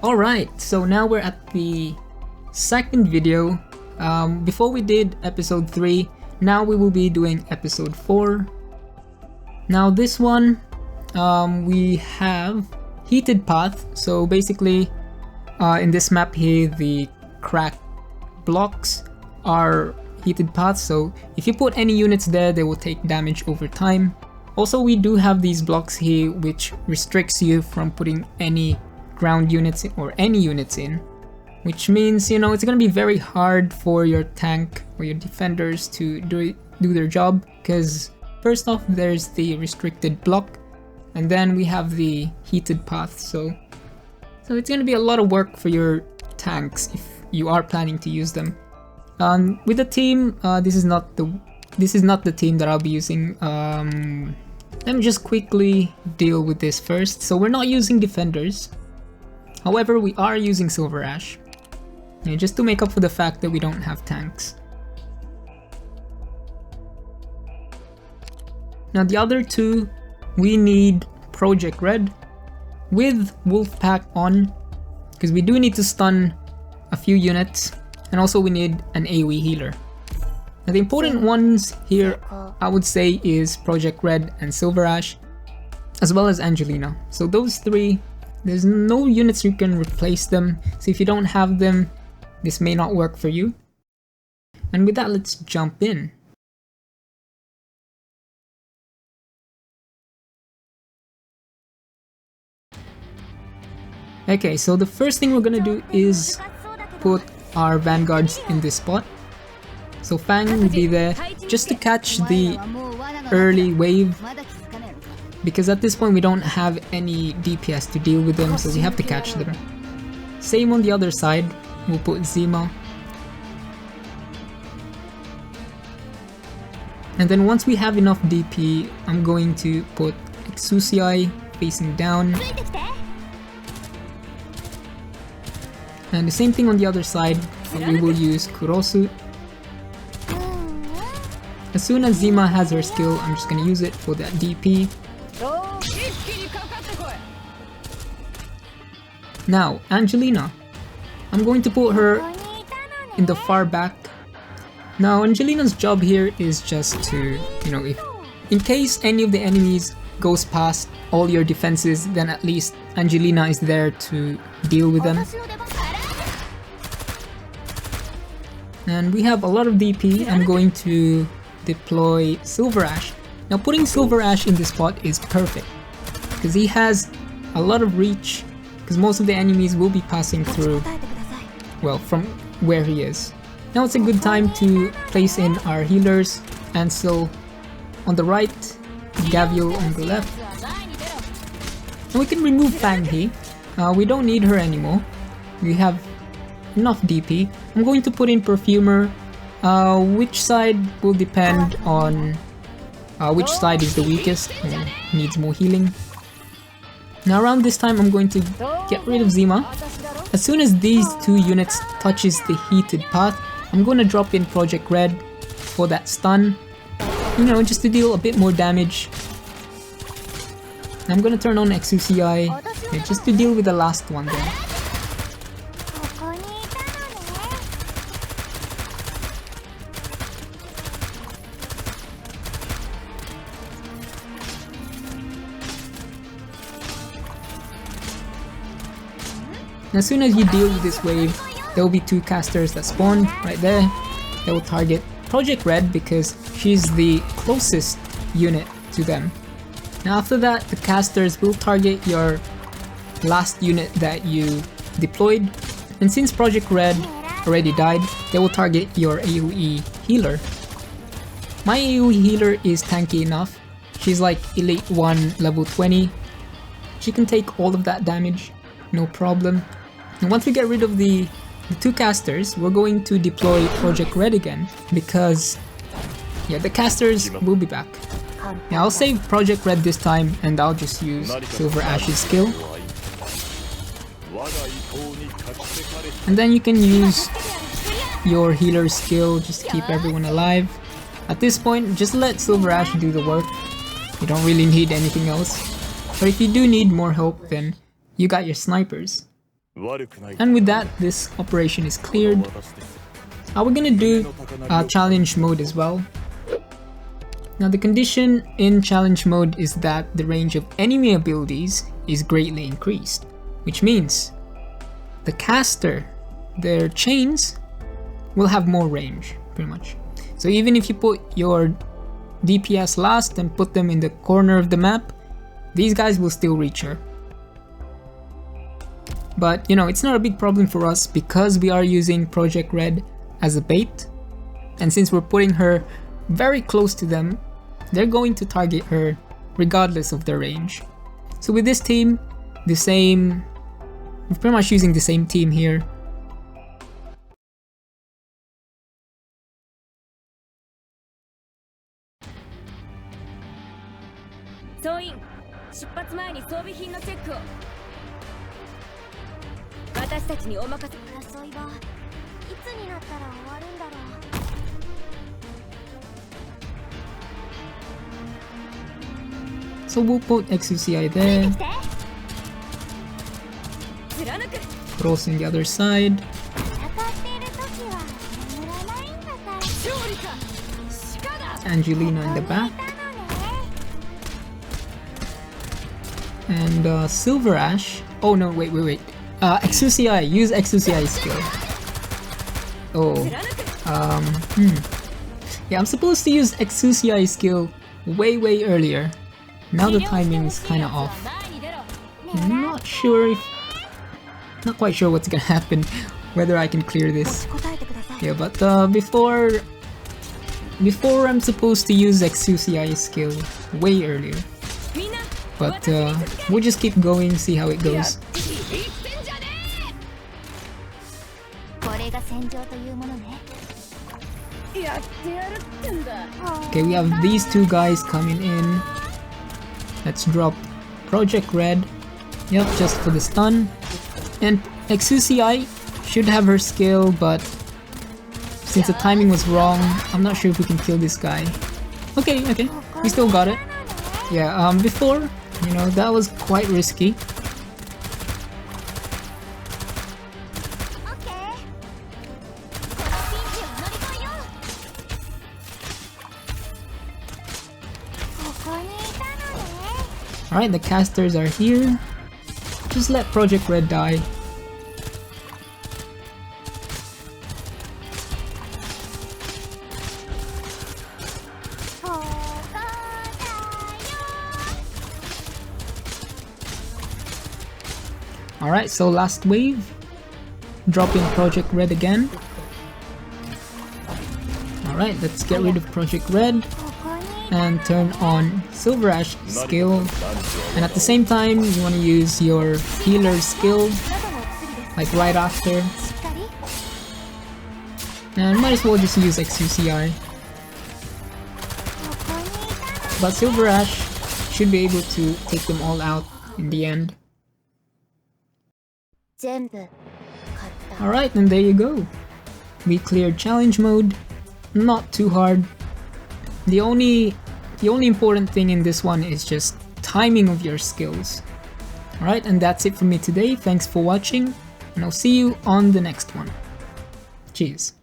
Alright, so now we're at the second video. Before we did episode 3, now we will be doing episode 4. Now this one, we have heated path. So basically, in this map here, the cracked blocks are heated paths. So if you put any units there, they will take damage over time. Also, we do have these blocks here which restricts you from putting any ground units in, or any units in, which means, you know, it's gonna be very hard for your tank or your defenders to do their job, because first off there's the restricted block, and then we have the heated path, so it's gonna be a lot of work for your tanks if you are planning to use them. With the team, this is not the team that I'll be using. Let me just quickly deal with this first. So we're not using defenders. However, we are using Silver Ash, just to make up for the fact that we don't have tanks. Now the other two, we need Project Red with Wolfpack on, because we do need to stun a few units, and also we need an AoE healer. Now the important ones here, I would say, is Project Red and Silver Ash, as well as Angelina. So those three, there's no units you can replace them, so if you don't have them, this may not work for you. And with that, let's jump in. Okay, so the first thing we're gonna do is put our vanguards in this spot. So Fang will be there just to catch the early wave, because at this point we don't have any DPS to deal with them, so we have to catch them. Same on the other side, we'll put Zima. And then once we have enough DP, I'm going to put Exusiai facing down. And the same thing on the other side, we will use Kurosu. As soon as Zima has her skill, I'm just gonna use it for that DP. Now, Angelina. I'm going to put her in the far back. Now, Angelina's job here is just to, if in case any of the enemies goes past all your defenses, then at least Angelina is there to deal with them. And we have a lot of DP. I'm going to deploy Silver Ash. Now putting Silver Ash in this spot is perfect, because he has a lot of reach, because most of the enemies will be passing through, well, from where he is. Now it's a good time to place in our healers, Ansel on the right, Gaviel on the left. And we can remove Fang He. We don't need her anymore. We have enough DP. I'm going to put in Perfumer. Which side will depend on which side is the weakest and needs more healing. Now around this time I'm going to get rid of Zima. As soon as these two units touches the heated path, I'm going to drop in Project Red for that stun, just to deal a bit more damage. I'm going to turn on Exusiai just to deal with the last one there. And as soon as you deal with this wave, there will be two casters that spawn right there. They will target Project Red because she's the closest unit to them. Now after that, the casters will target your last unit that you deployed. And since Project Red already died, they will target your AoE healer. My AoE healer is tanky enough. She's like Elite 1 level 20. She can take all of that damage, no problem. And once we get rid of the two casters, we're going to deploy Project Red again, because the casters will be back. Now I'll save Project Red this time, and I'll just use Silver Ash's skill. And then you can use your healer's skill just to keep everyone alive. At this point, just let Silver Ash do the work. You don't really need anything else. But if you do need more help, then you got your snipers. And with that, this operation is cleared. We're gonna do challenge mode as well. Now the condition in challenge mode is that the range of enemy abilities is greatly increased, which means the caster, their chains, will have more range, pretty much. So even if you put your DPS last and put them in the corner of the map, these guys will still reach her. But you know, it's not a big problem for us because we are using Project Red as a bait, and since we're putting her very close to them, they're going to target her regardless of their range. So with this team, we're pretty much using the same team here. So we'll put XUCI there, cross on the other side, Angelina in the back, and Silver Ash. Oh no, wait. XUCI, use XUCI skill. Yeah, I'm supposed to use XUCI skill way earlier. Now the timing is kinda off. I'm not quite sure what's gonna happen, whether I can clear this. Yeah, but before I'm supposed to use XUCI skill way earlier. But we'll just keep going, see how it goes. Okay, we have these two guys coming in. Let's drop Project Red. Yep, just for the stun. And XUCI should have her skill, but since the timing was wrong, I'm not sure if we can kill this guy. Okay, we still got it. Yeah, before, you know, that was quite risky. Alright, the casters are here. Just let Project Red die. Alright, so last wave. Drop in Project Red again. Alright, let's get rid of Project Red and turn on Silver Ash skill, and at the same time you want to use your healer skill like right after, and might as well just use XUCI. But Silver Ash should be able to take them all out in the end. Alright, and there you go. We cleared challenge mode. Not too hard. The only important thing in this one is just timing of your skills. Alright, and that's it for me today. Thanks for watching, and I'll see you on the next one. Cheers.